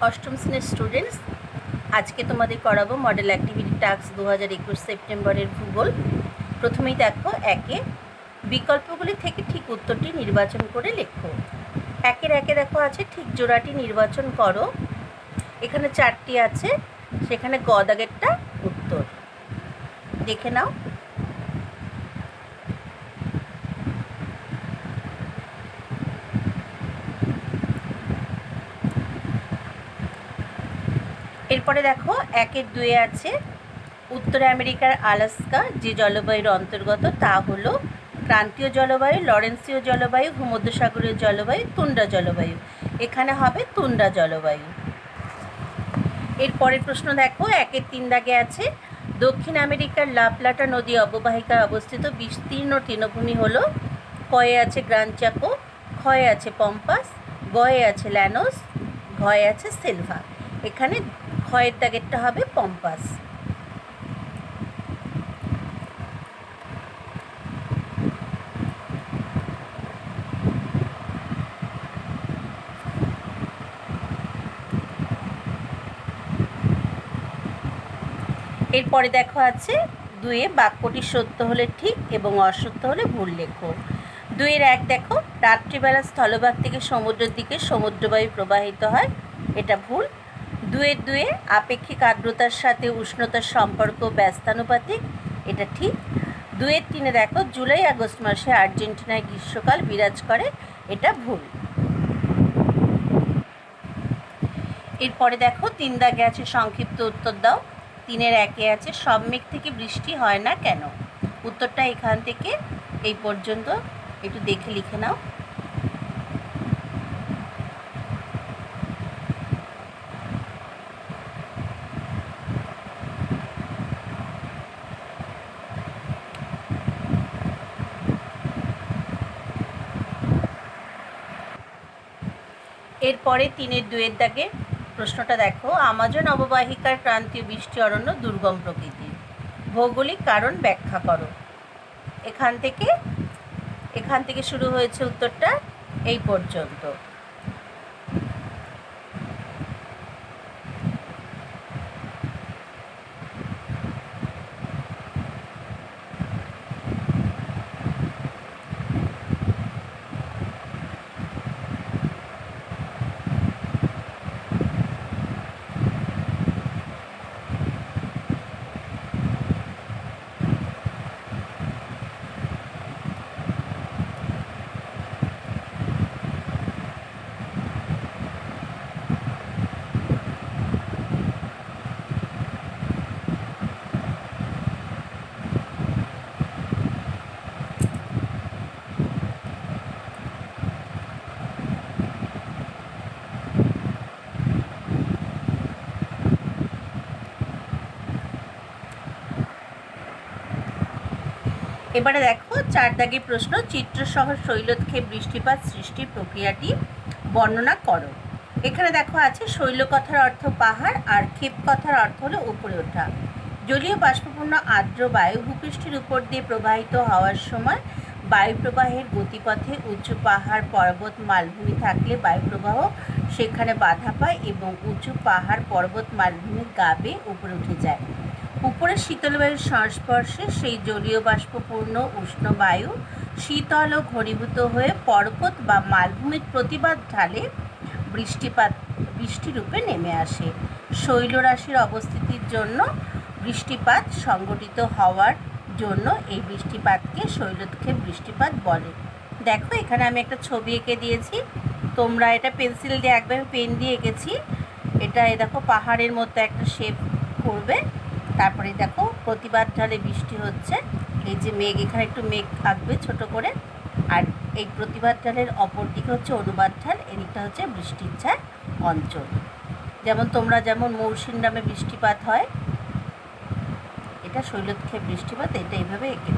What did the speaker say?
অষ্টম শ্রেণীর স্টুডেন্টস, আজকে তোমাদের করাবো মডেল অ্যাক্টিভিটি টাস্ক 2021 সেপ্টেম্বরের ভূগোল। প্রথমেই দেখো, একে বিকল্পগুলি থেকে ঠিক উত্তরটি নির্বাচন করে লেখো। একের একে দেখো আছে ঠিক জোড়াটি নির্বাচন করো। এখানে 4টি আছে, সেখানে গ দাগেরটা উত্তর। দেখে নাও। এরপরে দেখো, একের 2 আছে উত্তর আমেরিকার আলাস্কা যে জলবায়ুর অন্তর্গত তা হলো ক্রান্তীয় জলবায়ু, লরেন্সীয় জলবায়ু, ভূমধ্যসাগরীয় জলবায়ু, তুন্ড্রা জলবায়ু। এখানে হবে তুন্ড্রা জলবায়ু। এরপরের প্রশ্ন দেখো, একের 3 দাগে আছে দক্ষিণ আমেরিকার লা প্লাটা নদী অববাহিকায় অবস্থিত বিস্তীর্ণ তৃণভূমি হলো কয়ে আছে গ্রান্ড চাকো, ক্ষয়ে আছে পম্পাস, গয়ে আছে ল্যানোস, ঘয়ে আছে সিলভা। এখানে ক্ষয়ের দাগেরটা হবে পম্পাস। এরপরে দেখো আছে 2 বাক্যটি সত্য হলে ঠিক এবং অসত্য হলে ভুল লেখো। 2-এর 1 দেখো, রাত্রিবেলা স্থলভাগ থেকে সমুদ্রের দিকে সমুদ্রবায়ু প্রবাহিত হয়, এটা ভুল। 2-এর 2 আপেক্ষিক আর্দ্রতার সাথে উষ্ণতার সম্পর্ক ব্যস্তানুপাতিক, এটা ঠিক। 2-এর 3 দেখো, জুলাই আগস্ট মাসে আর্জেন্টিনায় গ্রীষ্মকাল বিরাজ করে, এটা ভুল। এরপরে দেখো 3 দাগে আছে সংক্ষিপ্ত উত্তর দাও। 3-এর 1 আছে সব মেঘ থেকে বৃষ্টি হয় না কেন? উত্তরটা এখান থেকে এই পর্যন্ত একটু দেখে লিখে নাও। এরপরে 3-এর 2-এর দাগে প্রশ্নটা দেখো, আমাজন অববাহিকার ক্রান্তীয় বৃষ্টি অরণ্য দুর্গম প্রকৃতির, ভৌগোলিক কারণ ব্যাখ্যা করো। এখান থেকে শুরু হয়েছে উত্তরটা এই পর্যন্ত। এবারে দেখো 4 দাগের প্রশ্ন, চিত্রসহ শৈলক্ষেপ বৃষ্টিপাত সৃষ্টির প্রক্রিয়াটি বর্ণনা করো। এখানে দেখো আছে শৈল কথার অর্থ পাহাড় আর ক্ষেপ কথার অর্থ হলো উপরে ওঠা। জলীয় বাষ্পপূর্ণ আর্দ্র বায়ু ভূপৃষ্ঠের উপর দিয়ে প্রবাহিত হওয়ার সময় বায়ুপ্রবাহের গতিপথে উঁচু পাহাড়, পর্বত, মালভূমি থাকলে বায়ুপ্রবাহ সেখানে বাধা পায় এবং উঁচু পাহাড়, পর্বত, মালভূমির গা বেয়ে উপরে উঠে যায়। উপরে শীতল বায়ুর সংস্পর্শে সেই জলীয় বাষ্পপূর্ণ উষ্ণ বায়ু শীতল ও ঘনীভূত হয়ে পর্বত বা মালভূমির প্রতিবাদ ঢালে বৃষ্টিরূপে নেমে আসে। শৈলরাশির অবস্থিতির জন্য বৃষ্টিপাত সংঘটিত হওয়ার জন্য এই বৃষ্টিপাতকে শৈলক্ষেপ বৃষ্টিপাত বলে। দেখো এখানে আমি একটা ছবি এঁকে দিয়েছি, তোমরা এটা পেন্সিল দিয়ে একবার পেন দিয়ে এঁকেছি। এটা দেখো পাহাড়ের মতো একটা শেপ করবে, তারপরে দেখো প্রতিবাদ ঢালে বৃষ্টি হচ্ছে, এই যে মেঘ, এখানে একটু মেঘ আঁকবে ছোট করে, আর এই প্রতিবাদ ঢালের অপর দিকে হচ্ছে অনুবাদ ঢাল, এদিকটা হচ্ছে বৃষ্টির ছায় অঞ্চল। যেমন মৌসিনরামে বৃষ্টিপাত হয়, এটা শৈলক্ষেপ বৃষ্টিপাত, এটা এইভাবে এঁকে